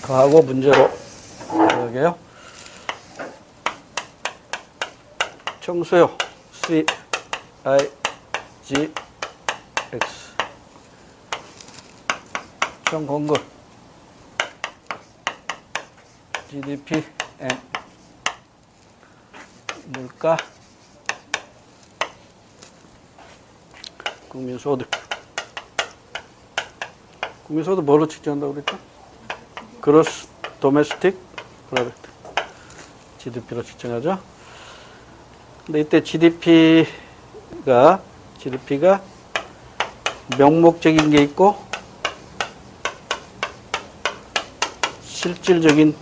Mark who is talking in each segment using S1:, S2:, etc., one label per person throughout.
S1: 더하고 문제로 여기요. 청소요. C, I, G, X. 총 공급. GDP, M. 물가. 국민소득. 국민소득 뭐로 측정한다고 그랬죠? 그로스 도메스틱 프로덕트. GDP로 측정하죠. 근데 이때 GDP가 명목적인 게 있고 실질적인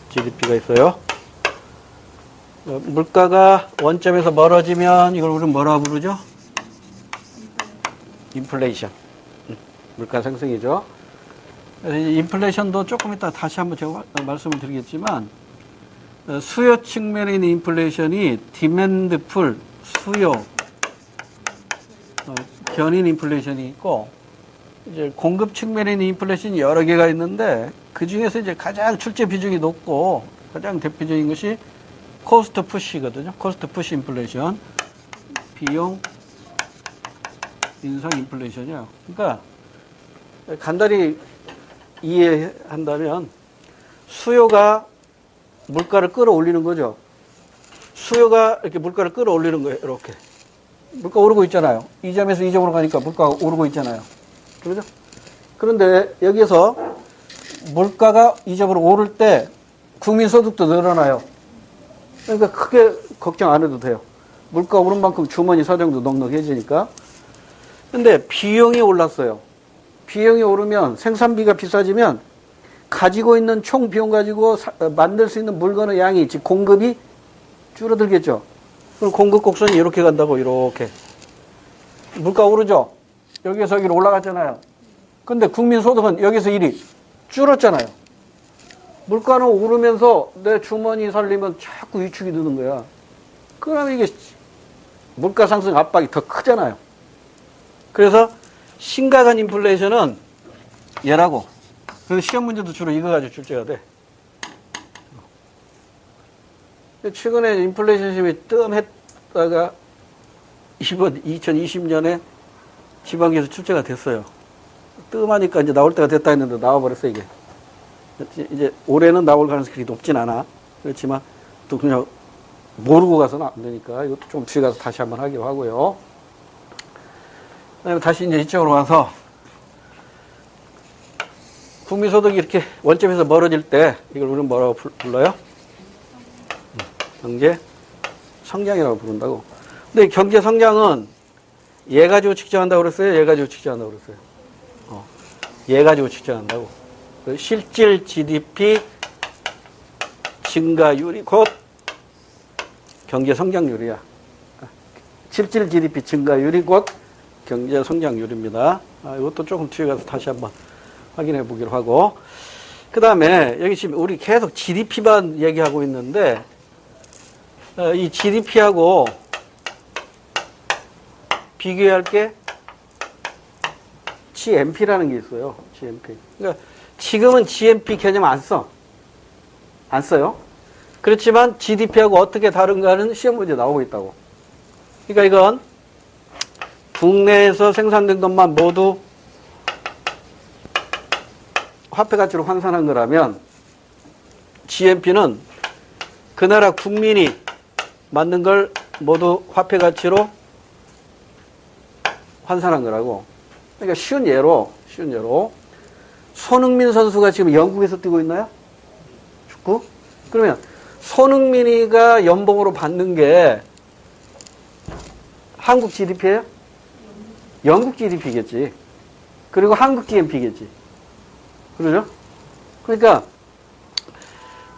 S1: GDP가 있어요. 물가가 원점에서 멀어지면 이걸 우리는 뭐라고 부르죠? 인플레이션. 물가 상승이죠. 그래서 인플레이션도 조금 이따 다시 한번 제가 말씀을 드리겠지만 수요 측면에 있는 인플레이션이 디맨드 풀, 수요, 견인 인플레이션이 있고 이제 공급 측면에 있는 인플레이션이 여러 개가 있는데 그 중에서 이제 가장 출제 비중이 높고 가장 대표적인 것이 코스트 푸시거든요. 코스트 푸시 인플레이션. 비용 인상 인플레이션이요. 그러니까 간단히 이해한다면 수요가 물가를 끌어올리는 거죠. 수요가 이렇게 물가를 끌어올리는 거예요. 이렇게. 물가 오르고 있잖아요. 이 점에서 이 점으로 가니까 물가가 오르고 있잖아요. 그렇죠? 그런데 여기에서 물가가 이 점으로 오를 때 국민소득도 늘어나요. 그러니까 크게 걱정 안 해도 돼요. 물가 오른 만큼 주머니 사정도 넉넉해지니까. 근데 비용이 올랐어요. 비용이 오르면 생산비가 비싸지면 가지고 있는 총 비용 가지고 만들 수 있는 물건의 양이, 즉 공급이 줄어들겠죠. 그럼 공급 곡선이 이렇게 간다고, 이렇게. 물가 오르죠? 여기에서 여기로 올라갔잖아요. 근데 국민소득은 여기서 1이 줄었잖아요. 물가는 오르면서 내 주머니 살리면 자꾸 위축이 되는 거야. 그러면 이게 물가 상승 압박이 더 크잖아요. 그래서 심각한 인플레이션은 얘라고. 그래서 시험 문제도 주로 이거 가지고 출제가 돼. 최근에 인플레이션 시험이 뜸했다가 2020년에 지방에서 출제가 됐어요. 뜸하니까 이제 나올 때가 됐다 했는데 나와버렸어, 이게. 이제 올해는 나올 가능성이 그렇게 높진 않아. 그렇지만 또 그냥 모르고 가서는 안 되니까 이것도 좀 뒤에 가서 다시 한번 하기로 하고요. 그다음에 다시 이제 이쪽으로 와서 국민소득이 이렇게 원점에서 멀어질 때 이걸 우리는 뭐라고 불러요? 경제 성장이라고 부른다고. 근데 경제 성장은 얘 가지고 측정한다고 그랬어요? 얘 가지고 측정한다고 그랬어요? 얘 가지고 측정한다고. 실질 GDP 증가율이 곧 경제 성장률이야. 실질 GDP 증가율이 곧 경제 성장률입니다. 이것도 조금 뒤에 가서 다시 한번 확인해 보기로 하고. 그 다음에 여기 지금 우리 계속 GDP만 얘기하고 있는데 이 GDP하고 비교할 게 GNP라는 게 있어요. GNP. 그러니까 지금은 GNP 개념 안 써요. 그렇지만 GDP하고 어떻게 다른가는 시험 문제 나오고 있다고. 그러니까 이건 국내에서 생산된 것만 모두 화폐 가치로 환산한 거라면 GNP는 그 나라 국민이 만든 걸 모두 화폐 가치로 환산한 거라고. 그러니까 쉬운 예로 손흥민 선수가 지금 영국에서 뛰고 있나요? 축구? 그러면 손흥민이가 연봉으로 받는 게 한국 GDP예요? 영국 GDP겠지. 그리고 한국 GNP겠지. 그러죠? 그러니까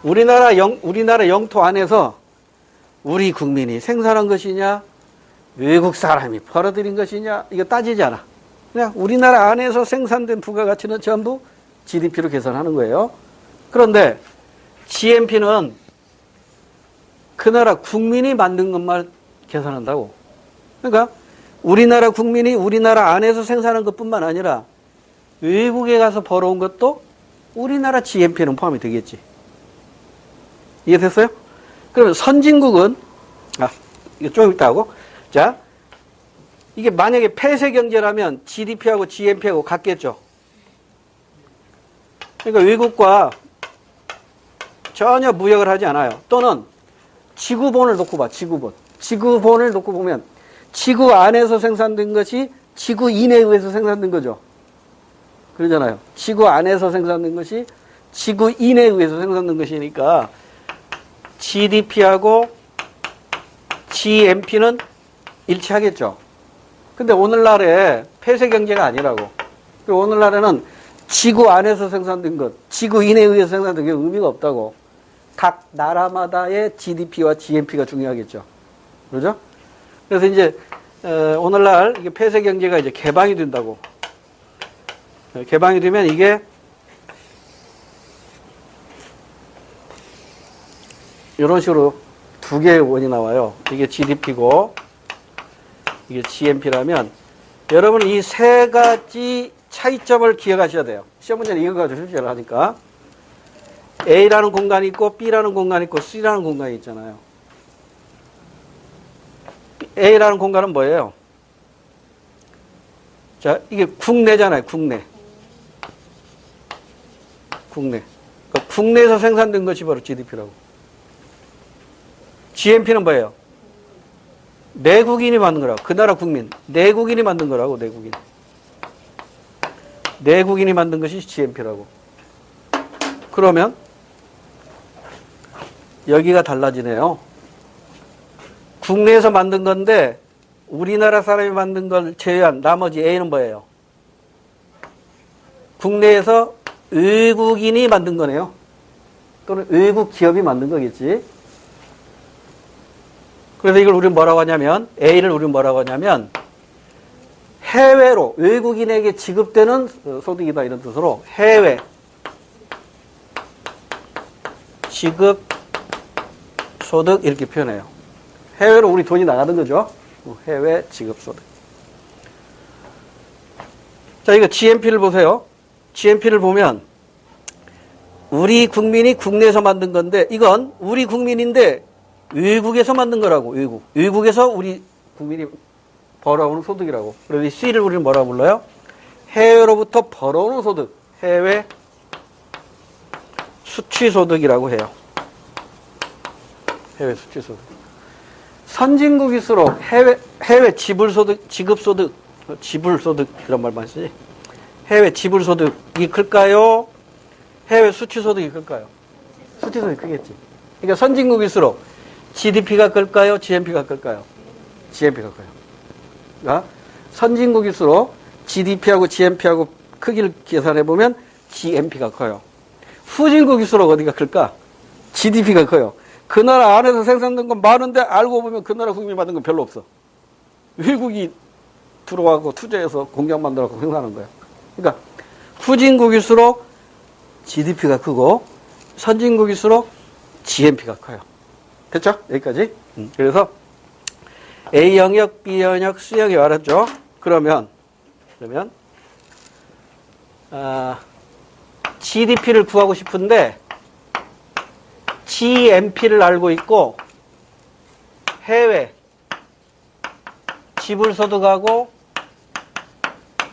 S1: 우리나라 영토 안에서 우리 국민이 생산한 것이냐, 외국 사람이 벌어들인 것이냐, 이거 따지지 않아. 그냥 우리나라 안에서 생산된 부가가치는 전부 GDP로 계산하는 거예요. 그런데 GNP는 그 나라 국민이 만든 것만 계산한다고. 그러니까 우리나라 국민이 우리나라 안에서 생산한 것뿐만 아니라 외국에 가서 벌어온 것도 우리나라 GNP는 포함이 되겠지. 이해됐어요? 그러면 선진국은, 이거 좀 이따 하고. 자, 이게 만약에 폐쇄 경제라면 GDP하고 GNP하고 같겠죠. 그러니까 외국과 전혀 무역을 하지 않아요. 또는 지구본을 놓고 봐, 지구본. 지구본을 놓고 보면 지구 안에서 생산된 것이 지구 이내에서 생산된 거죠. 그러잖아요. 지구 안에서 생산된 것이 지구 이내에 의해서 생산된 것이니까 GDP하고 GNP는 일치하겠죠. 근데 오늘날에 폐쇄 경제가 아니라고. 그리고 오늘날에는 지구 안에서 생산된 것, 지구 이내에 의해서 생산된 게 의미가 없다고. 각 나라마다의 GDP와 GNP가 중요하겠죠. 그러죠? 그래서 이제 오늘날 이게 폐쇄 경제가 이제 개방이 된다고. 개방이 되면 이게 이런 식으로 두 개의 원이 나와요. 이게 GDP고 이게 GNP라면 여러분 이 세 가지 차이점을 기억하셔야 돼요. 시험 문제는 이거 가지고 출제를 하니까. A라는 공간이 있고 B라는 공간이 있고 C라는 공간이 있잖아요. A라는 공간은 뭐예요? 자, 이게 국내잖아요. 국내. 국내. 그러니까 국내에서 생산된 것이 바로 GDP라고. GNP는 뭐예요? 내국인이 만든 거라고. 그 나라 국민. 내국인이 만든 거라고, 내국인. 내국인이 만든 것이 GNP라고. 그러면 여기가 달라지네요. 국내에서 만든 건데 우리나라 사람이 만든 걸 제외한 나머지 A는 뭐예요? 국내에서 외국인이 만든 거네요. 또는 외국 기업이 만든 거겠지. 그래서 이걸 우리는 뭐라고 하냐면 A를 우리는 뭐라고 하냐면 해외로 외국인에게 지급되는 소득이다 이런 뜻으로 해외 지급 소득 이렇게 표현해요. 해외로 우리 돈이 나가는 거죠. 해외 지급 소득. 자, 이거 GNP를 보세요. GNP를 보면 우리 국민이 국내에서 만든 건데 이건 우리 국민인데 외국에서 만든 거라고. 외국에서 우리 국민이 벌어오는 소득이라고. 그래서 이 C를 우리는 뭐라고 불러요? 해외로부터 벌어오는 소득. 해외 수취 소득이라고 해요. 해외 수취 소득. 선진국일수록 해외 지불 소득, 지급 소득, 지불 소득 이런 말만 쓰지. 해외 지불 소득이 클까요? 해외 수취 소득이 클까요? 수취 소득이 크겠지. 그러니까 선진국일수록 GDP가 클까요? GNP가 클까요? GNP가 커요. 그러니까 선진국일수록 GDP하고 GNP하고 크기를 계산해보면 GNP가 커요. 후진국일수록 어디가 클까? GDP가 커요. 그 나라 안에서 생산된 건 많은데 알고 보면 그 나라 국민이 받은 건 별로 없어. 외국이 들어와서 투자해서 공장 만들어서 생산하는 거야. 그러니까 후진국일수록 GDP가 크고 선진국일수록 GNP가 커요. 됐죠? 여기까지. 그래서 A 영역, B 영역, C 영역 알았죠? 그러면 GDP를 구하고 싶은데 GNP를 알고 있고 해외 지불소득하고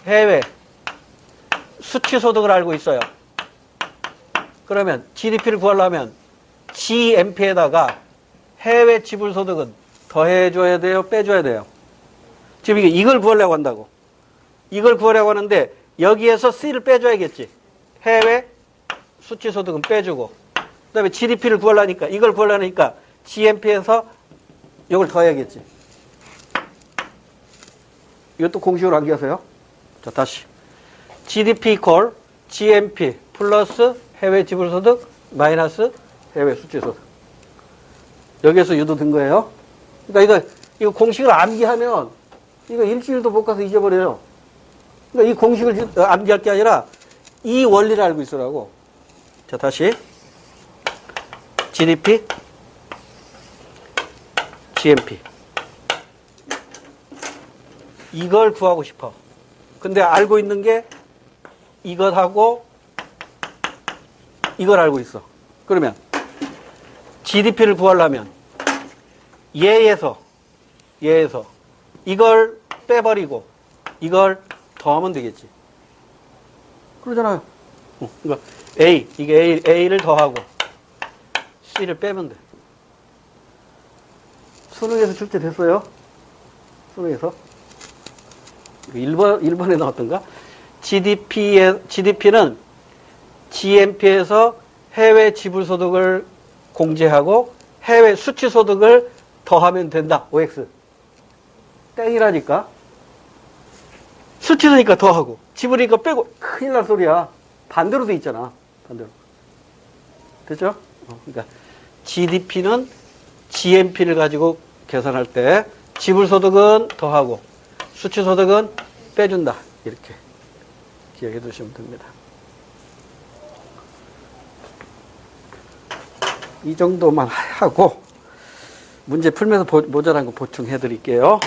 S1: 해외 수취소득을 알고 있어요. 그러면 GDP를 구하려면 GNP에다가 해외 지불소득은 더해줘야 돼요? 빼줘야 돼요? 지금 이걸 구하려고 한다고. 이걸 구하려고 하는데 여기에서 C를 빼줘야겠지. 해외 수취소득은 빼주고 그 다음에 GDP를 구하려니까 이걸 구하려니까 GNP에서 이걸 더해야겠지. 이것도 공식으로 암기하세요. 자, 다시 GDP 이퀄 GNP 플러스 해외 지불소득 마이너스 해외 수취소득. 여기에서 유도된 거예요. 그러니까 이거 공식을 암기하면 이거 일주일도 못 가서 잊어버려요. 그러니까 이 공식을 암기할 게 아니라 이 원리를 알고 있으라고. 자, 다시 GDP GNP 이걸 구하고 싶어. 근데 알고 있는 게 이것하고 이걸 알고 있어. 그러면 GDP를 구하려면 얘에서 이걸 빼버리고 이걸 더하면 되겠지. 그러잖아요. 그러니까 이게 A를 더하고 C를 빼면 돼. 수능에서 출제됐어요? 수능에서? 1번에 나왔던가? GDP는 GNP에서 해외 지불소득을 공제하고 해외 수치소득을 더하면 된다. OX. 땡이라니까. 수치소니까 더하고 지불이니까 빼고 큰일 날 소리야. 반대로 돼 있잖아. 반대로. 됐죠? 그러니까 GDP는 GNP를 가지고 계산할 때 지불소득은 더하고 수치소득은 빼준다. 이렇게 기억해 두시면 됩니다. 이 정도만 하고 문제 풀면서 모자란 거 보충해 드릴게요.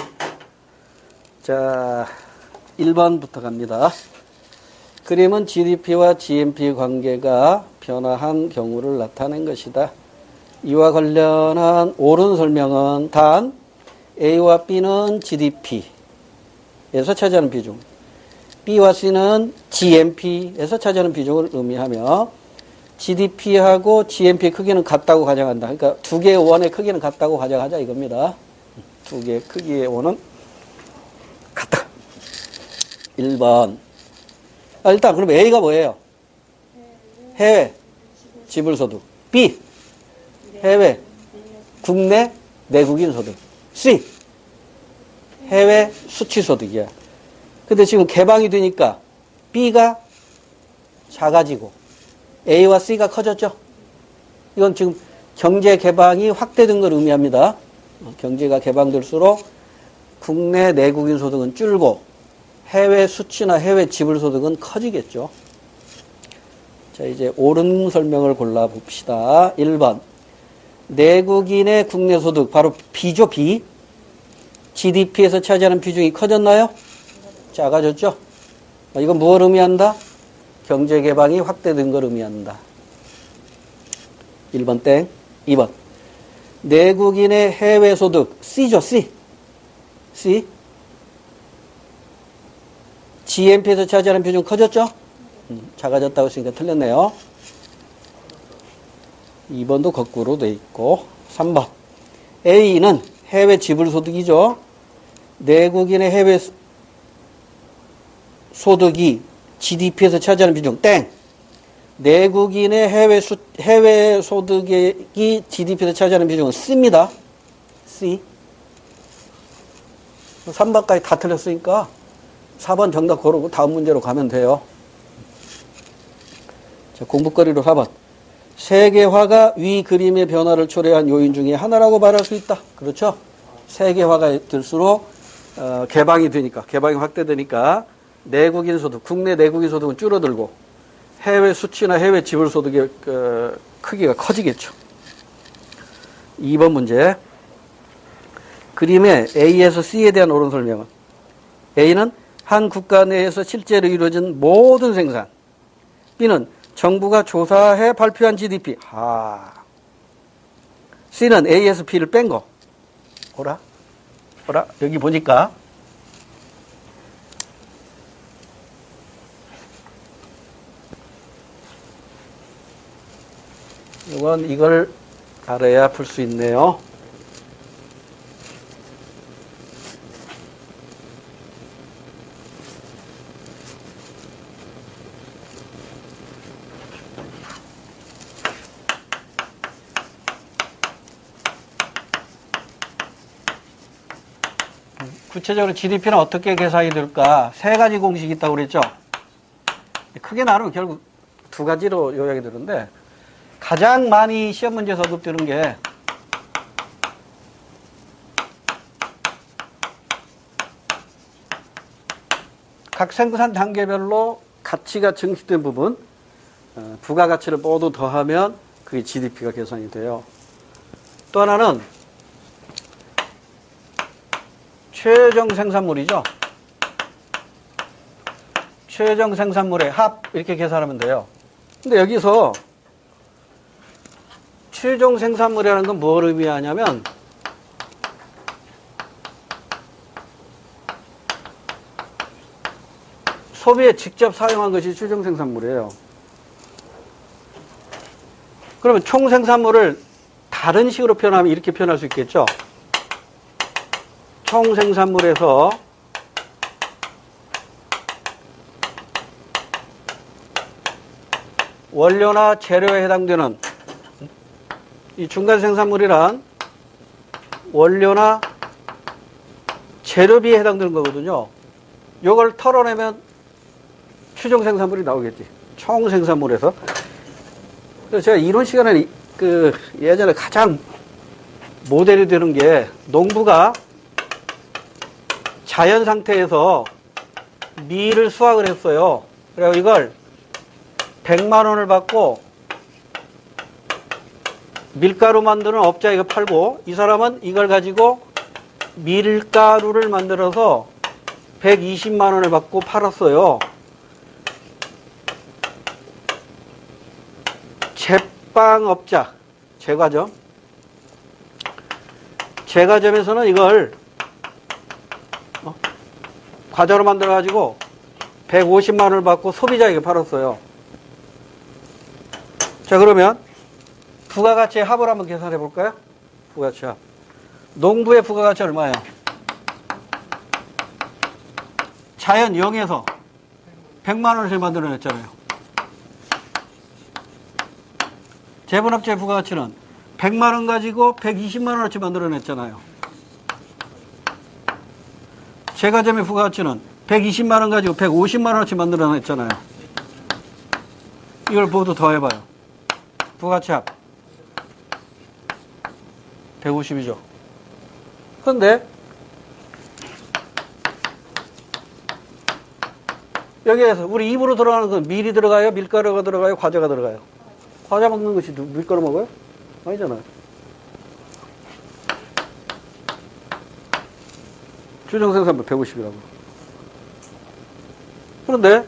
S1: 자, 1번부터 갑니다. 그림은 GDP와 GNP 관계가 변화한 경우를 나타낸 것이다. 이와 관련한 옳은 설명은 단 A와 B는 GDP에서 차지하는 비중, B와 C는 GNP에서 차지하는 비중을 의미하며 GDP하고 GNP의 크기는 같다고 가정한다. 그러니까 두 개의 원의 크기는 같다고 가정하자 이겁니다. 두 개의 크기의 원은 같다. 1번. 일단 그럼 A가 뭐예요? 해외 지불소득. B 해외 국내 내국인 소득. C 해외 수치소득이야. 근데 지금 개방이 되니까 B가 작아지고 A와 C가 커졌죠. 이건 지금 경제 개방이 확대된 걸 의미합니다. 경제가 개방될수록 국내 내국인 소득은 줄고 해외 수치나 해외 지불 소득은 커지겠죠. 자, 이제 옳은 설명을 골라봅시다. 1번. 내국인의 국내 소득, 바로 B죠, B. GDP에서 차지하는 비중이 커졌나요? 작아졌죠? 이건 무엇을 의미한다? 경제 개방이 확대된 걸 의미한다. 1번 땡. 2번. 내국인의 해외 소득, C죠, C. C. GNP에서 차지하는 비중 커졌죠? 작아졌다고 했으니까 틀렸네요. 2번도 거꾸로 돼 있고. 3번. A는 해외 지불소득이죠. 내국인의 해외 소득이 GDP에서 차지하는 비중 땡. 내국인의 해외 소득이 GDP에서 차지하는 비중은 C입니다. C. 3번까지 다 틀렸으니까 4번 정답 고르고 다음 문제로 가면 돼요. 자, 공부거리로 4번. 세계화가 위 그림의 변화를 초래한 요인 중에 하나라고 말할 수 있다. 그렇죠? 세계화가 될수록 개방이 되니까, 개방이 확대되니까 내국인 소득, 국내 내국인 소득은 줄어들고 해외 수치나 해외 지불 소득의 크기가 커지겠죠. 2번 문제. 그림의 A에서 C에 대한 옳은 설명은 A는 한 국가 내에서 실제로 이루어진 모든 생산. B는 정부가 조사해 발표한 GDP. C는 A에서 B를 뺀 거. 오라. 여기 보니까 이걸 알아야 풀 수 있네요. 구체적으로 GDP는 어떻게 계산이 될까? 세 가지 공식이 있다고 그랬죠? 크게 나누면 결국 두 가지로 요약이 되는데, 가장 많이 시험 문제에서 언급되는 게 각 생산 단계별로 가치가 증식된 부분, 부가가치를 모두 더하면 그게 GDP가 계산이 돼요. 또 하나는 최종 생산물이죠. 최종 생산물의 합 이렇게 계산하면 돼요. 근데 여기서 최종 생산물이라는 건 뭘 의미하냐면 소비에 직접 사용한 것이 최종 생산물이에요. 그러면 총 생산물을 다른 식으로 표현하면 이렇게 표현할 수 있겠죠. 총 생산물에서 원료나 재료에 해당되는 이 중간 생산물이란 원료나 재료비에 해당되는 거거든요. 이걸 털어내면 최종 생산물이 나오겠지. 총 생산물에서. 그래서 제가 이론 시간에 예전에 가장 모델이 되는 게 농부가 자연 상태에서 밀을 수확을 했어요. 그래서 이걸 100만 원을 받고 밀가루 만드는 업자에게 팔고 이 사람은 이걸 가지고 밀가루를 만들어서 120만 원을 받고 팔았어요. 제빵업자, 제과점. 제과점에서는 이걸 과자로 만들어가지고 150만 원을 받고 소비자에게 팔았어요. 자, 그러면 부가가치의 합을 한번 계산해 볼까요? 부가가치 합. 농부의 부가가치 얼마예요? 자연 0에서 100만 원을 만들어냈잖아요. 재분업자의 부가가치는 100만 원 가지고 120만 원어치 만들어냈잖아요. 제과점의 부가가치는 120만 원 가지고 150만 원어치 만들어냈잖아요. 이걸 모두 더해봐요. 부가가치 합 150이죠. 그런데 여기에서 우리 입으로 들어가는 건 밀이 들어가요? 밀가루가 들어가요? 과자가 들어가요? 과자 먹는 것이 밀가루 먹어요? 아니잖아요. 최종 생산물 150이라고. 그런데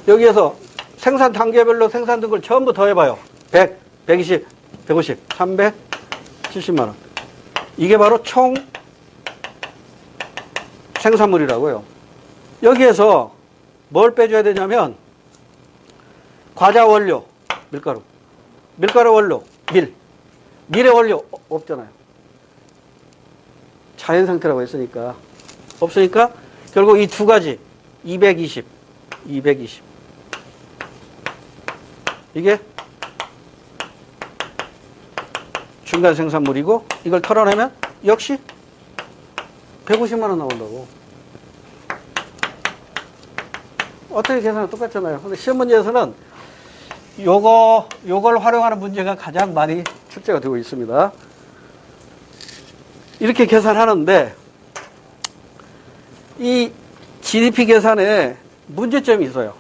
S1: 여기에서 생산 단계별로 생산된 걸 전부 더해봐요. 100, 120, 150, 370만 원. 이게 바로 총 생산물이라고요. 여기에서 뭘 빼줘야 되냐면 과자 원료, 밀가루. 밀가루 원료, 밀. 밀의 원료 없잖아요. 자연 상태라고 했으니까. 없으니까 결국 이 두 가지 220 이게 중간 생산물이고 이걸 털어내면 역시 150만 원 나온다고. 어떻게 계산하면 똑같잖아요. 근데 시험 문제에서는 요걸 활용하는 문제가 가장 많이 출제가 되고 있습니다. 이렇게 계산하는데 이 GDP 계산에 문제점이 있어요.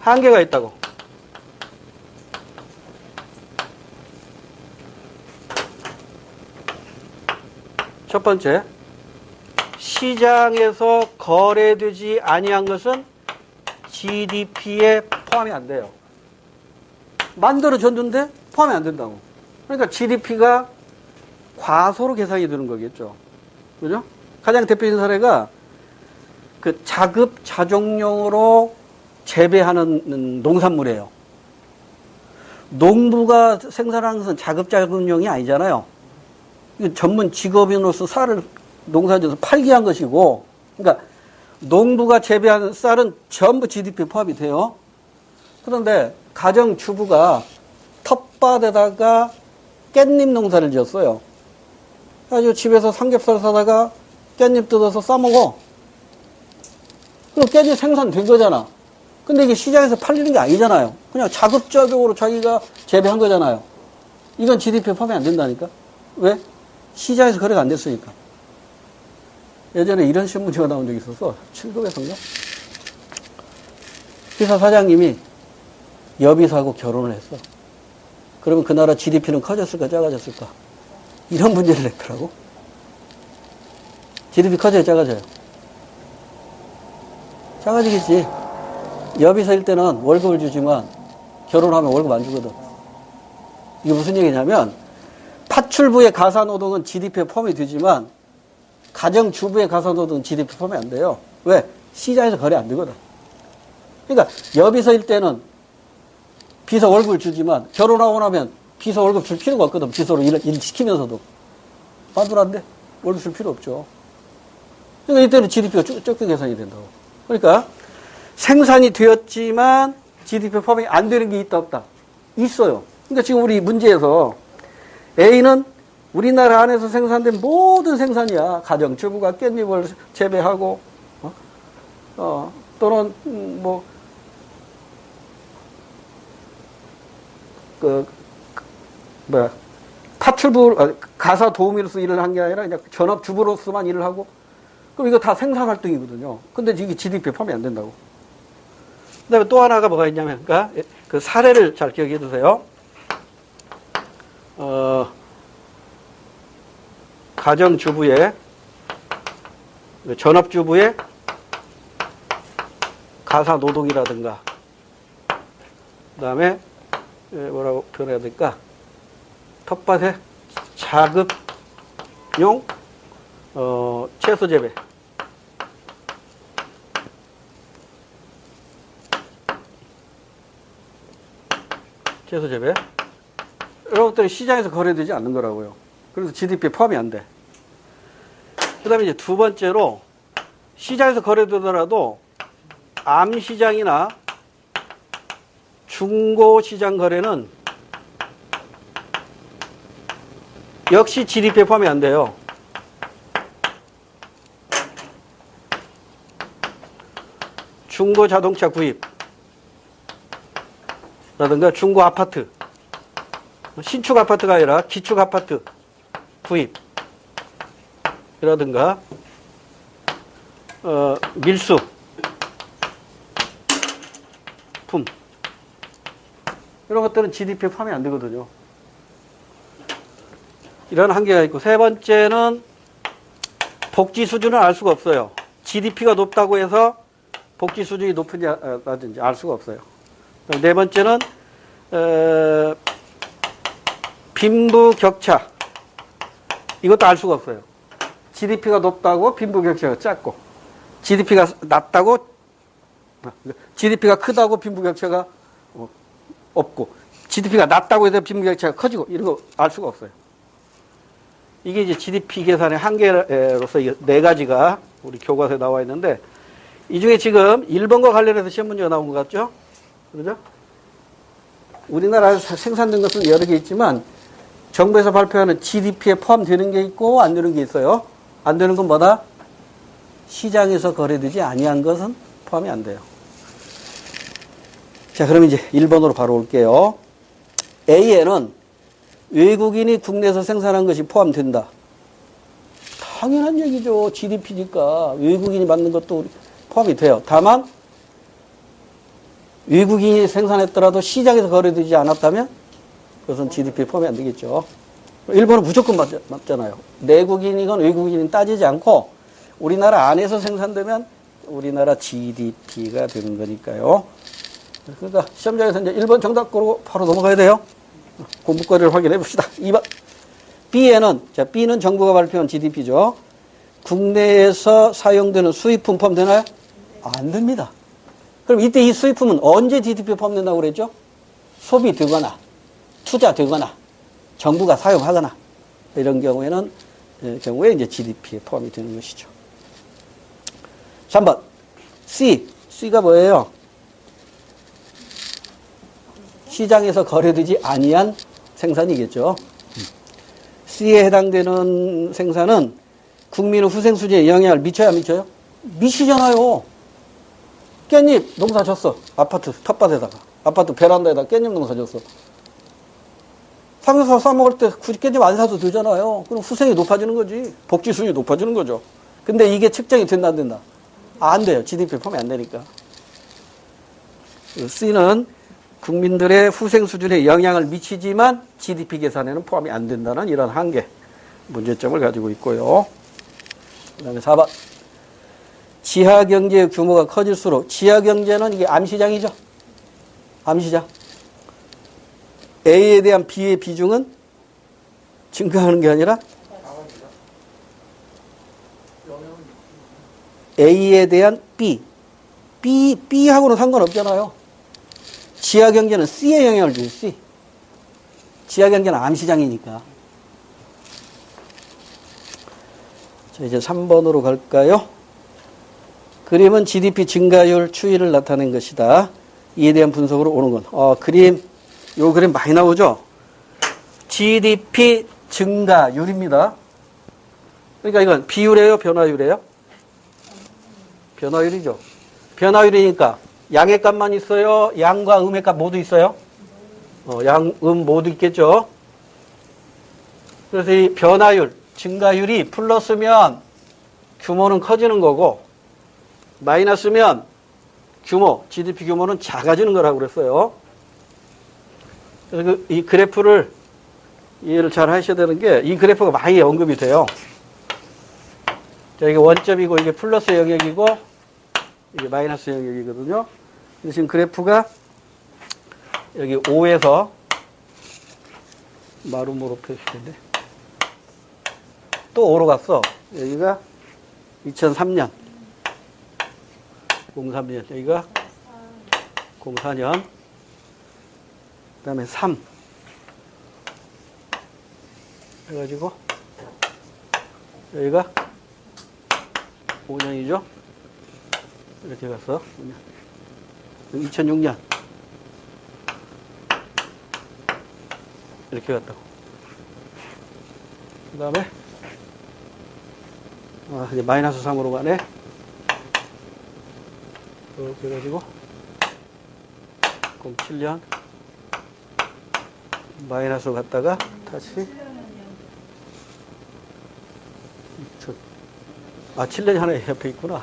S1: 한계가 있다고. 첫 번째, 시장에서 거래되지 아니한 것은 GDP에 포함이 안 돼요. 만들어졌는데 포함이 안 된다고. 그러니까 GDP가 과소로 계산이 되는 거겠죠. 그죠? 가장 대표적인 사례가 그 자급 자족용으로 재배하는 농산물이에요. 농부가 생산하는 것은 자급 자족용이 아니잖아요. 전문 직업인으로서 쌀을 농사지어서 팔기 위한 것이고, 그러니까 농부가 재배하는 쌀은 전부 GDP에 포함이 돼요. 그런데 가정 주부가 텃밭에다가 깻잎 농사를 지었어요. 그래가지고 집에서 삼겹살 사다가 깻잎 뜯어서 싸먹어. 그럼 깻잎 생산된 거잖아. 근데 이게 시장에서 팔리는 게 아니잖아요. 그냥 자급자족으로 자기가 재배한 거잖아요. 이건 GDP에 포함이 안 된다니까. 왜? 시장에서 거래가 안 됐으니까. 예전에 이런 시험 문제가 나온 적이 있어서 7급에서인가? 회사 사장님이 여비사하고 결혼을 했어. 그러면 그 나라 GDP는 커졌을까 작아졌을까? 이런 문제를 냈더라고. GDP 커져요 작아져요? 작아지겠지. 여비서일 때는 월급을 주지만 결혼하면 월급 안 주거든. 이게 무슨 얘기냐면 파출부의 가사노동은 GDP에 포함이 되지만 가정주부의 가사노동은 GDP에 포함이 안 돼요. 왜? 시장에서 거래 안 되거든. 그러니까 여비서일 때는 비서 월급을 주지만 결혼하고 나면 비서 월급 줄 필요가 없거든. 비서로 일 시키면서도. 반도 안 돼. 월급 줄 필요 없죠. 그러니까 이때는 GDP가 적게 계산이 된다고. 그러니까 생산이 되었지만 GDP 포함이 안 되는 게 있다 없다? 있어요. 그러니까 지금 우리 문제에서 A는 우리나라 안에서 생산된 모든 생산이야. 가정주부가 깻잎을 재배하고 또는 파출부 가사 도우미로서 일을 한 게 아니라 그냥 전업주부로서만 일을 하고 그럼 이거 다 생산 활동이거든요. 근데 이게 GDP에 포함이 안 된다고. 그다음에 또 하나가 뭐가 있냐면 그러니까 그 사례를 잘 기억해 두세요. 가정주부의 전업주부의 가사 노동이라든가 그다음에 뭐라고 표현해야 될까? 텃밭의 자급용 채소 재배. 채소 재배. 이런 것들이 시장에서 거래되지 않는 거라고요. 그래서 GDP에 포함이 안 돼. 그 다음에 이제 두 번째로 시장에서 거래되더라도 암시장이나 중고시장 거래는 역시 GDP에 포함이 안 돼요. 중고 자동차 구입 라든가 중고 아파트, 신축 아파트가 아니라 기축 아파트 구입 이라든가 밀수 품 이런 것들은 GDP에 포함이 안 되거든요. 이런 한계가 있고 세 번째는 복지 수준을 알 수가 없어요. GDP가 높다고 해서 복지 수준이 높은지라든지 알 수가 없어요. 네 번째는 빈부격차 이것도 알 수가 없어요. GDP가 높다고 빈부격차가 작고 GDP가 낮다고 GDP가 크다고 빈부격차가 없고 GDP가 낮다고 해서 빈부격차가 커지고 이런 거 알 수가 없어요. 이게 이제 GDP 계산의 한계로서 네 가지가 우리 교과서에 나와 있는데 이 중에 지금 1번과 관련해서 시험 문제가 나온 것 같죠? 그러죠? 우리나라에서 생산된 것은 여러 개 있지만 정부에서 발표하는 GDP에 포함되는 게 있고 안 되는 게 있어요. 안 되는 건 뭐다? 시장에서 거래되지 아니한 것은 포함이 안 돼요. 자, 그럼 이제 1번으로 바로 올게요. A에는 외국인이 국내에서 생산한 것이 포함된다. 당연한 얘기죠. GDP니까 외국인이 만든 것도 포함이 돼요. 다만 외국인이 생산했더라도 시장에서 거래되지 않았다면 그것은 GDP에 포함이 안 되겠죠. 1번은 무조건 맞잖아요. 내국인이건 외국인은 따지지 않고 우리나라 안에서 생산되면 우리나라 GDP가 되는 거니까요. 그러니까 시험장에서 이제 1번 정답 고르고 바로 넘어가야 돼요. 공부거리를 확인해 봅시다. 2번. B에는, 자, B는 정부가 발표한 GDP죠. 국내에서 사용되는 수입품 포함되나요? 안 됩니다. 그럼 이때 이 수입품은 언제 GDP에 포함된다고 그랬죠? 소비되거나, 투자되거나, 정부가 사용하거나, 이런 경우에 이제 GDP에 포함이 되는 것이죠. 3번. C가 뭐예요? 시장에서 거래되지 아니한 생산이겠죠. C에 해당되는 생산은 국민의 후생 수준에 영향을 미쳐야 안 미쳐요? 미치잖아요. 깻잎 농사 졌어. 아파트 텃밭에다가. 아파트 베란다에다가 깻잎 농사 졌어. 삼겹살 싸먹을 때 굳이 깻잎 안 사도 되잖아요. 그럼 후생이 높아지는 거지. 복지 수준이 높아지는 거죠. 근데 이게 측정이 된다 안 된다? 안 돼요. GDP에 포함이 안 되니까. C는 국민들의 후생 수준에 영향을 미치지만 GDP 계산에는 포함이 안 된다는 이런 한계, 문제점을 가지고 있고요. 그 다음에 4번. 지하 경제의 규모가 커질수록 지하 경제는 이게 암시장이죠. 암시장. A에 대한 B의 비중은 증가하는 게 아니라 A에 대한 B하고는 상관없잖아요. 지하 경제는 C에 영향을 줘요. C. 지하 경제는 암시장이니까. 자, 이제 3번으로 갈까요? 그림은 GDP 증가율 추이를 나타낸 것이다. 이에 대한 분석으로 오는 건. 요 그림 많이 나오죠? GDP 증가율입니다. 그러니까 이건 비율이에요? 변화율이에요? 변화율이죠. 변화율이니까 양의 값만 있어요? 양과 음의 값 모두 있어요? 양, 음 모두 있겠죠? 그래서 이 변화율, 증가율이 플러스면 규모는 커지는 거고 마이너스면 GDP 규모는 작아지는 거라고 그랬어요. 그래서 이 그래프를 이해를 잘 하셔야 되는 게 이 그래프가 많이 언급이 돼요. 자, 이게 원점이고 이게 플러스 영역이고 이게 마이너스 영역이거든요. 근데 지금 그래프가 여기 5에서 마름모로 표시된데 또 5로 갔어. 여기가 2003년 03년 여기가 04년 그 다음에 3 해가지고 여기가 5년이죠. 이렇게 갔어. 2006년 이렇게 갔다고. 그 다음에 이제 마이너스 3으로 가네. 이렇게 해가지고 07년 마이너스로 갔다가 다시 7년이 하나 옆에 있구나.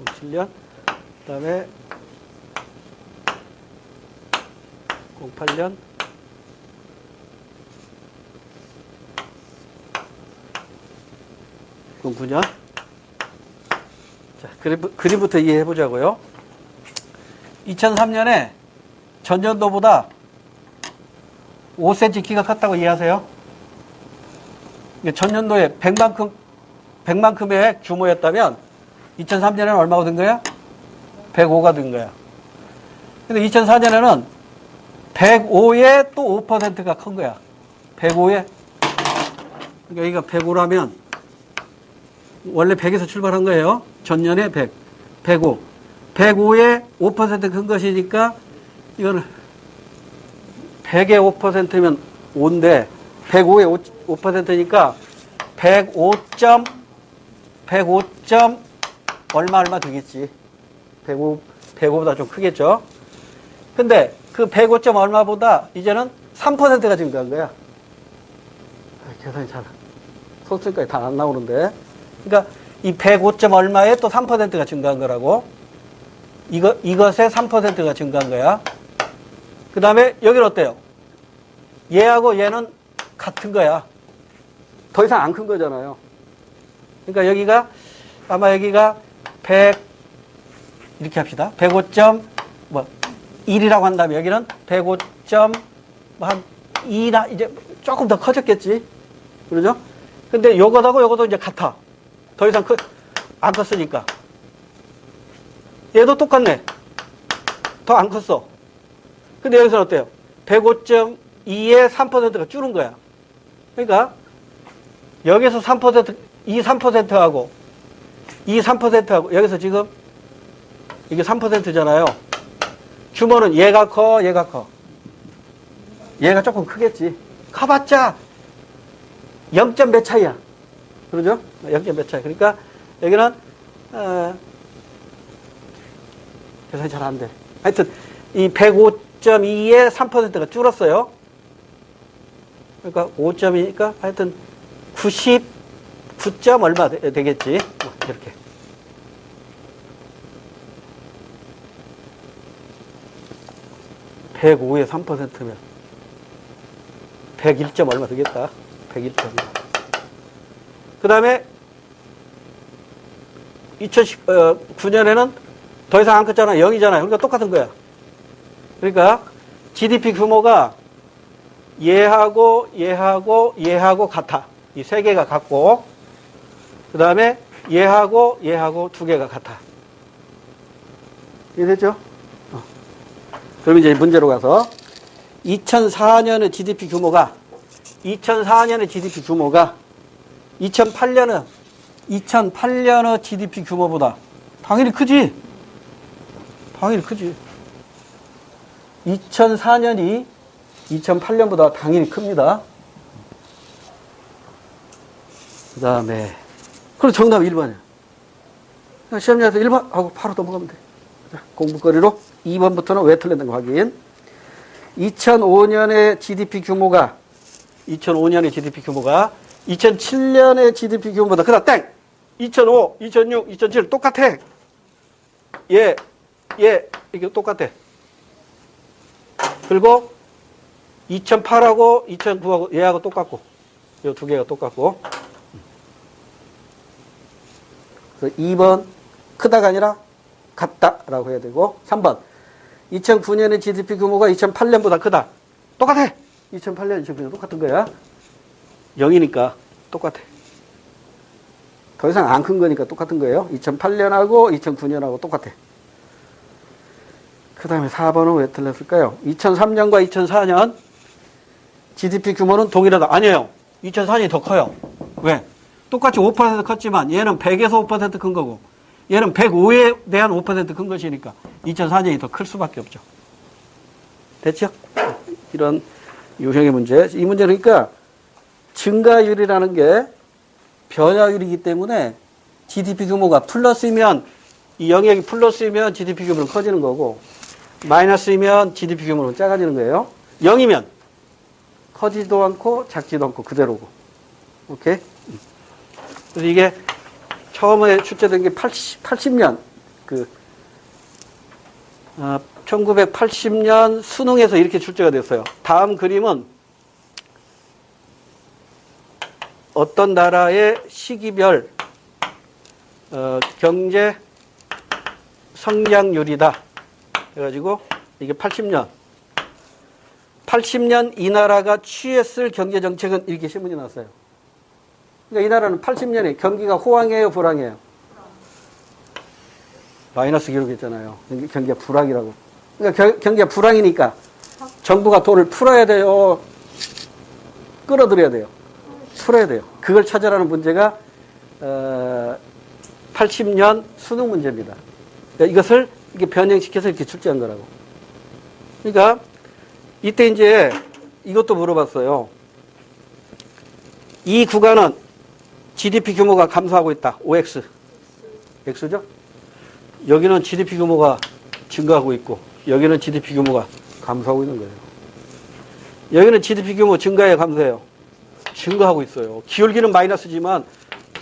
S1: 07년 그 다음에 08년 09년. 자, 그림부터 이해해 보자고요. 2003년에 전년도보다 5cm 키가 컸다고 이해하세요? 전년도에 100만큼의 규모였다면 2003년에는 얼마가 된 거야? 105가 된 거야. 근데 2004년에는 105에 또 5%가 큰 거야. 105에. 그러니까 여기가 105라면 원래 100에서 출발한 거예요. 전년에 100, 105. 105에 5% 큰 것이니까 이거는 100에 5%면 5인데 105에 5%니까 105 얼마 되겠지. 105보다 좀 크겠죠. 근데 그 105 얼마보다 이제는 3%가 증가한 거야. 계산이 잘 소수까지 다 안 나오는데. 그러니까 이 105 얼마에 또 3%가 증가한 거라고. 이것에 3%가 증가한 거야. 그 다음에 여기는 어때요? 얘하고 얘는 같은 거야. 더 이상 안 큰 거잖아요. 그러니까 여기가 아마 여기가 100 이렇게 합시다. 105.1이라고 한다면 여기는 105.2나 이제 조금 더 커졌겠지. 그러죠? 근데 요것하고 이제 같아. 더 이상 안 컸으니까. 얘도 똑같네. 더 안 컸어. 근데 여기서는 어때요? 105.2에 3%가 줄은 거야. 그러니까 여기서 3%, 이 3%하고 이 3%하고 여기서 지금 이게 3%잖아요. 규모는 얘가 커, 얘가 커. 얘가 조금 크겠지. 커봤자 0. 몇 차이야. 그러죠? 0. 몇 차이. 그러니까 여기는 계산이 잘 안 돼. 하여튼 이 105.2에 3%가 줄었어요. 그러니까 5점이니까 하여튼 99점 얼마 되겠지. 이렇게. (105에 3%면) 101점 얼마 되겠다. 101점. 그 다음에 2009년에는 더 이상 안 컸잖아. 0이잖아요. 그러니까 똑같은 거야. 그러니까 GDP 규모가 얘하고 얘하고 얘하고 같아. 이 세 개가 같고 그 다음에 얘하고 얘하고 두 개가 같아. 이해됐죠? 그럼 이제 문제로 가서 2004년의 GDP 규모가 2008년의 GDP 규모보다 당연히 크지. 2004년이 2008년보다 당연히 큽니다. 그 다음에 그럼 정답 1번이야. 시험장에서 1번 하고 바로 넘어가면 돼. 자, 공부거리로 2번부터는 왜 틀렸는가 확인. 2005년의 GDP 규모가 2007년의 GDP 규모보다 그다 땡! 2005, 2006, 2007 똑같아. 이게 똑같아. 그리고 2008하고 2009하고 얘하고 똑같고 이 두 개가 똑같고. 그래서 2번 크다가 아니라 같다라고 해야 되고 3번 2009년의 GDP 규모가 2008년보다 크다. 똑같아. 2008년, 2009년 똑같은 거야. 0이니까 똑같아. 더 이상 안 큰 거니까 똑같은 거예요. 2008년하고 2009년하고 똑같아. 그 다음에 4번은 왜 틀렸을까요? 2003년과 2004년 GDP 규모는 동일하다. 아니에요. 2004년이 더 커요. 왜? 똑같이 5% 컸지만 얘는 100에서 5% 큰 거고 얘는 105에 대한 5% 큰 것이니까 2004년이 더 클 수밖에 없죠. 됐죠? 이런 유형의 문제. 이 문제는 그러니까 증가율이라는 게 변화율이기 때문에 GDP 규모가 플러스이면 이 영역이 플러스이면 GDP 규모는 커지는 거고 마이너스이면 GDP 규모는 작아지는 거예요. 0이면 커지도 않고 작지도 않고 그대로고. 오케이? 그래서 이게 처음에 출제된 게 80년 1980년 수능에서 이렇게 출제가 됐어요. 다음 그림은 어떤 나라의 시기별 경제 성장률이다. 그래가지고 이게 80년 이 나라가 취했을 경제정책은 이렇게 신문이 났어요. 그러니까 이 나라는 80년에 경기가 호황이에요, 불황이에요? 마이너스 기록했잖아요. 경기가 불황이라고. 그러니까 경기가 불황이니까 정부가 돈을 풀어야 돼요. 끌어들여야 돼요. 풀어야 돼요. 그걸 찾아라는 문제가 80년 수능 문제입니다. 그러니까 이것을 이렇게 변형시켜서 이렇게 출제한 거라고. 그러니까 이때 이제 이것도 물어봤어요. 이 구간은 GDP 규모가 감소하고 있다. OX. X죠? 여기는 GDP 규모가 증가하고 있고 여기는 GDP 규모가 감소하고 있는 거예요. 여기는 GDP 규모 증가해요, 감소해요? 증가하고 있어요. 기울기는 마이너스지만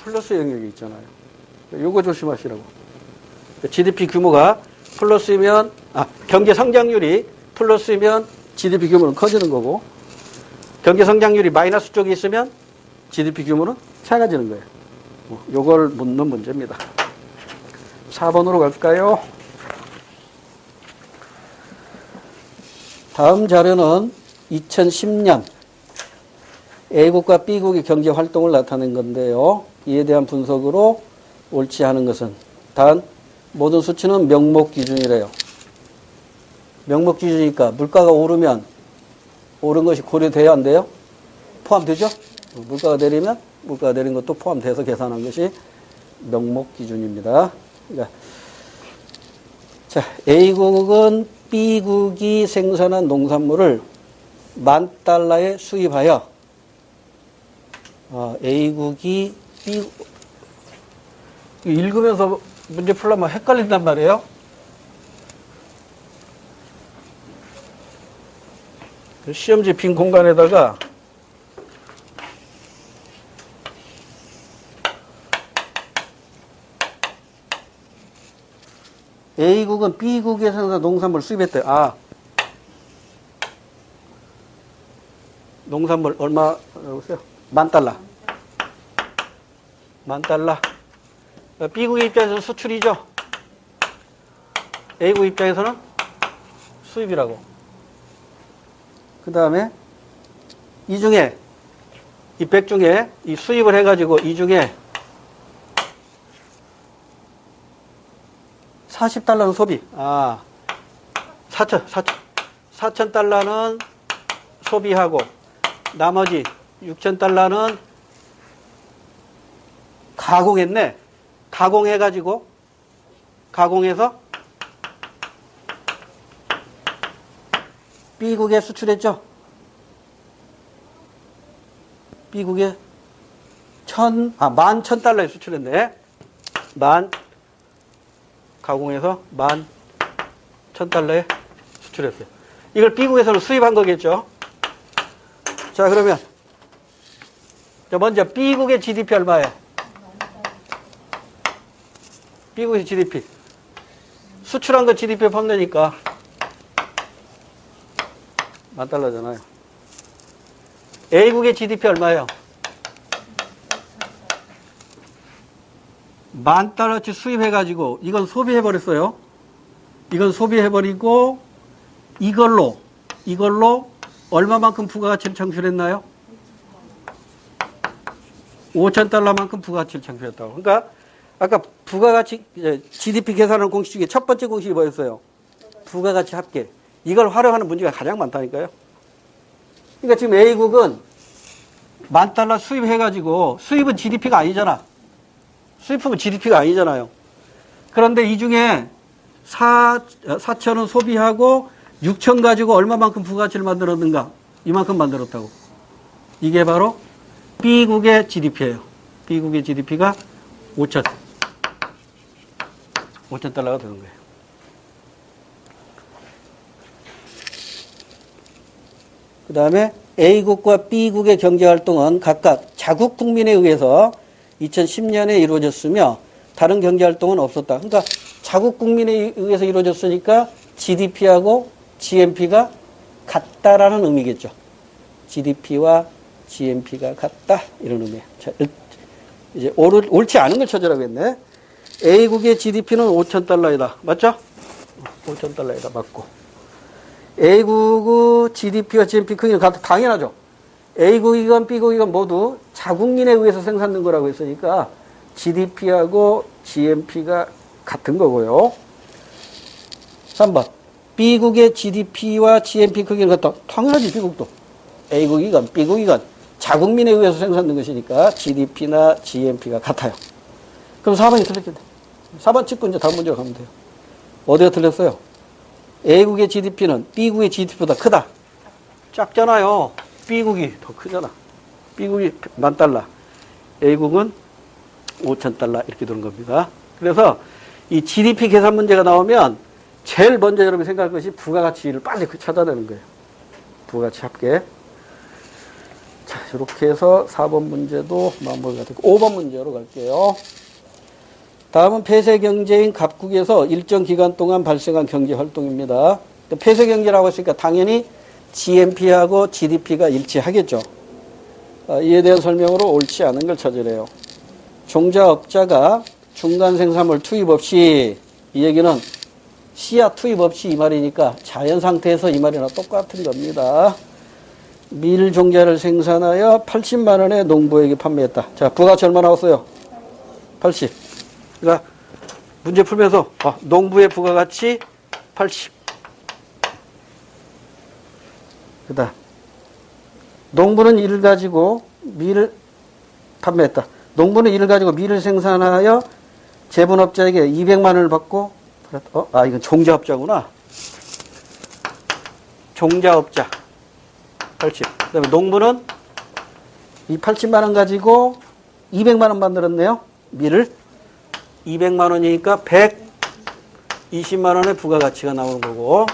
S1: 플러스 영역이 있잖아요. 요거 조심하시라고. GDP 규모가 플러스이면 경제 성장률이 플러스이면 GDP 규모는 커지는 거고 경제 성장률이 마이너스 쪽에 있으면 GDP 규모는 작아지는 거예요. 요걸 묻는 문제입니다. 4번으로 갈까요? 다음 자료는 2010년 A국과 B국의 경제 활동을 나타낸 건데요. 이에 대한 분석으로 옳지 않은 것은 단 모든 수치는 명목 기준이래요. 명목 기준이니까 물가가 오르면 오른 것이 고려돼야 안 돼요? 포함되죠? 물가가 내리면 물가가 내린 것도 포함돼서 계산한 것이 명목 기준입니다. 그러니까 자, A국은 B국이 생산한 농산물을 $10,000에 수입하여 A국이 B 읽으면서 문제 풀려면 헷갈린단 말이에요. 시험지 빈 공간에다가 A국은 B국에 생산 농산물 수입했대요. 농산물 얼마 보세요? $10,000. $10,000. B국의 입장에서는 수출이죠. A국 입장에서는 수입이라고. 그 다음에 이 중에 이 100 중에 이 수입을 해가지고 이 중에 40달러는 소비. 4,000달러는 소비하고 나머지 6,000달러는 가공했네. 가공해가지고 가공해서 B국에 수출했죠. B국에 11,000달러에 수출했네. 가공해서 11,000달러에 수출했어요. 이걸 B국에서는 수입한 거겠죠. 자, 그러면 먼저 B국의 GDP 얼마예요? B국의 GDP. 수출한 거 GDP에 포함되니까 10,000달러잖아요. A국의 GDP 얼마예요? 10,000달러치 수입해가지고 이건 소비해버렸어요. 이건 소비해버리고 이걸로 얼마만큼 부가가치를 창출했나요? 5,000달러만큼 부가가치를 창출했다고. 그러니까 아까 부가가치 GDP 계산하는 공식 중에 첫 번째 공식이 뭐였어요? 부가가치 합계. 이걸 활용하는 문제가 가장 많다니까요. 그러니까 지금 A국은 10,000달러 수입해가지고 수입은 GDP가 아니잖아. 수입품은 GDP가 아니잖아요. 그런데 이 중에 4,000은 소비하고 6,000 가지고 얼마만큼 부가가치를 만들었는가? 이만큼 만들었다고. 이게 바로 B국의 GDP예요. B국의 GDP가 5,000달러가 되는 거예요. 그 다음에 A국과 B국의 경제활동은 각각 자국 국민에 의해서 2010년에 이루어졌으며 다른 경제활동은 없었다. 그러니까 자국 국민에 의해서 이루어졌으니까 GDP하고 GNP가 같다라는 의미겠죠. GDP와 GNP가 같다 이런 의미예요. 자, 이제 옳지 않은 걸 찾으라고 했네. A국의 GDP는 5,000달러이다. 맞죠? 5,000달러이다. 맞고. A국의 GDP와 GNP 크기는 같다. 당연하죠. A국이건 B국이건 모두 자국민에 의해서 생산된 거라고 했으니까 GDP하고 GNP가 같은 거고요. 3번. B국의 GDP와 GNP 크기는 같다. 당연하지, B국도. A국이건 B국이건 자국민에 의해서 생산된 것이니까 GDP나 GNP가 같아요. 그럼 4번이 틀렸겠네. 4번 찍고 이제 다음 문제로 가면 돼요. 어디가 틀렸어요? A국의 GDP는 B국의 GDP보다 크다. 작잖아요. B국이 더 크잖아. B국이 10,000달러. A국은 5,000달러 이렇게 되는 겁니다. 그래서 이 GDP 계산 문제가 나오면 제일 먼저 여러분이 생각할 것이 부가가치를 빨리 찾아내는 거예요. 부가가치 합계. 자, 이렇게 해서 4번 문제도 마무리가 되고 5번 문제로 갈게요. 다음은 폐쇄경제인 갑국에서 일정 기간 동안 발생한 경제활동입니다. 폐쇄경제라고 했으니까 당연히 GNP하고 GDP가 일치하겠죠. 이에 대한 설명으로 옳지 않은 걸 찾으래요. 종자업자가 중간 생산물 투입 없이, 이 얘기는 씨앗 투입 없이 이 말이니까 자연 상태에서 이 말이나 똑같은 겁니다. 밀 종자를 생산하여 80만 원에 농부에게 판매했다. 자, 부가가치 얼마 나왔어요? 80. 그러니까 문제 풀면서 농부의 부가가치 80. 그다음 농부는 이를 가지고 밀을 판매했다. 농부는 이를 가지고 밀을 생산하여 제분업자에게 200만 원을 받고 이건 종자업자구나. 종자업자 80. 그다음에 농부는 이 80만 원 가지고 200만 원 만들었네요. 밀을 200만 원이니까 120만 원의 부가가치가 나오는 거고.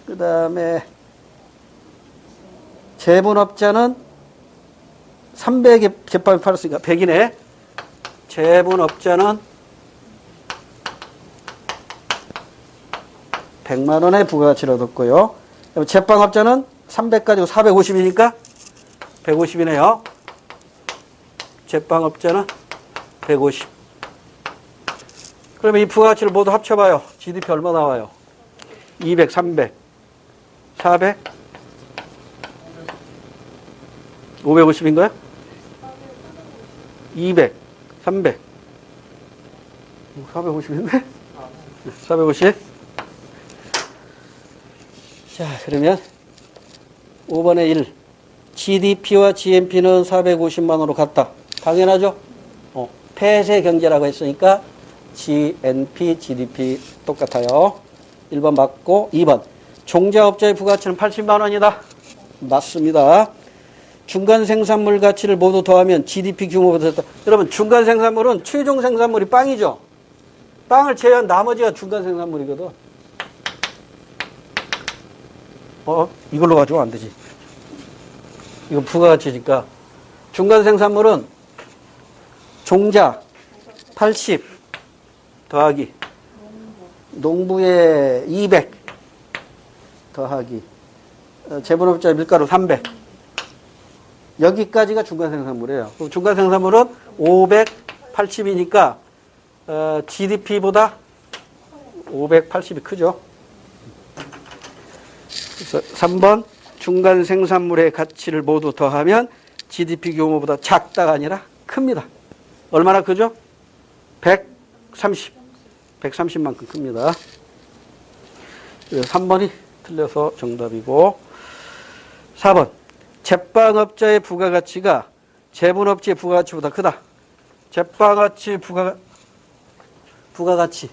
S1: 그 다음에 제분업자는 300에 갯밥을 팔았으니까 100이네. 제분업자는 100만 원의 부가가치를 얻었고요. 제빵업자는 300 가지고 450이니까 150이네요. 제빵업자는 150. 그러면 이 부가가치를 모두 합쳐봐요. GDP 얼마 나와요? 200, 300, 400, 550인가요? 200, 300, 450인데? 450. 자, 그러면 5번에 1. GDP와 GNP는 450만 원으로 같다. 당연하죠? 폐쇄 경제라고 했으니까 GNP, GDP 똑같아요. 1번 맞고 2번. 종자업자의 부가가치는 80만 원이다. 맞습니다. 중간 생산물 가치를 모두 더하면 GDP 규모보다 더. 여러분, 중간 생산물은 최종 생산물이 빵이죠. 빵을 제외한 나머지가 중간 생산물이거든. 이걸로 가지고 안 되지. 이거 부가가치니까. 중간 생산물은 종자 80 더하기 농부의 200 더하기 제분업자의 밀가루 300. 여기까지가 중간 생산물이에요. 그럼 중간 생산물은 580이니까 GDP보다 580이 크죠. 그래서 3번 중간 생산물의 가치를 모두 더하면 GDP 규모보다 작다가 아니라 큽니다. 얼마나 크죠? 130. 130만큼 큽니다. 3번이 틀려서 정답이고 4번 제빵업자의 부가가치가 제분업체의 부가가치보다 크다. 제빵업체 부가가치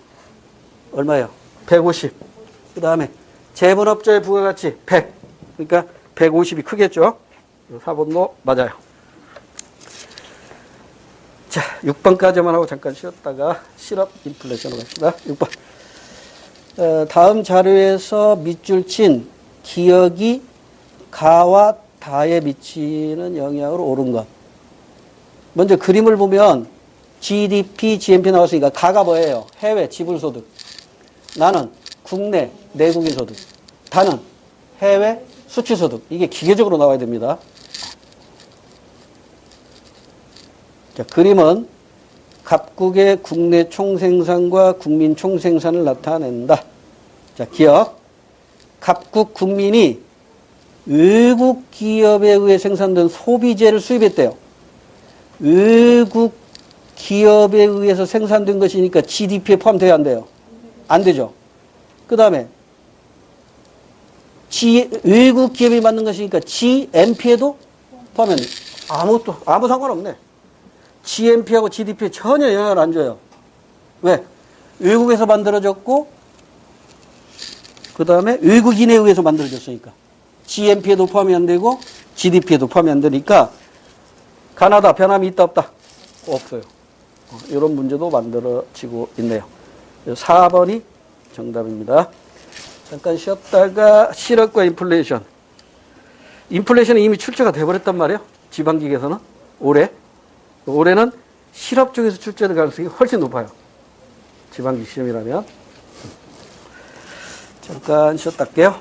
S1: 얼마예요? 150. 그 다음에 제분업자의 부가가치 100. 그러니까 150이 크겠죠. 4번도 맞아요. 자, 6번까지만 하고 잠깐 쉬었다가 실업 인플레이션으로 갑시다. 6번. 다음 자료에서 밑줄 친 기억이 가와 다에 미치는 영향으로 옳은 것. 먼저 그림을 보면 GDP, GNP 나왔으니까 가가 뭐예요? 해외 지불소득. 나는 국내 내국인 소득. 다는 해외 수출소득. 이게 기계적으로 나와야 됩니다. 자, 그림은 각국의 국내 총생산과 국민 총생산을 나타낸다. 자, 기억. 각국 국민이 외국 기업에 의해 생산된 소비재를 수입했대요. 외국 기업에 의해서 생산된 것이니까 GDP에 포함돼야 안 돼요? 안 되죠. 그 다음에 외국 기업이 만든 것이니까 GNP에도 포함하면 아무 상관없네. GNP하고 GDP에 전혀 영향을 안 줘요. 왜? 외국에서 만들어졌고 그 다음에 외국인에 의해서 만들어졌으니까 GNP에도 포함이 안 되고 GDP에도 포함이 안 되니까 가나다 변함이 있다 없다? 없어요. 이런 문제도 만들어지고 있네요. 4번이 정답입니다. 잠깐 쉬었다가 실업과 인플레이션. 인플레이션은 이미 출제가 돼버렸단 말이에요. 지방직에서는 올해는 실업 쪽에서 출제될 가능성이 훨씬 높아요. 지방직 시험이라면. 잠깐 쉬었다 할게요.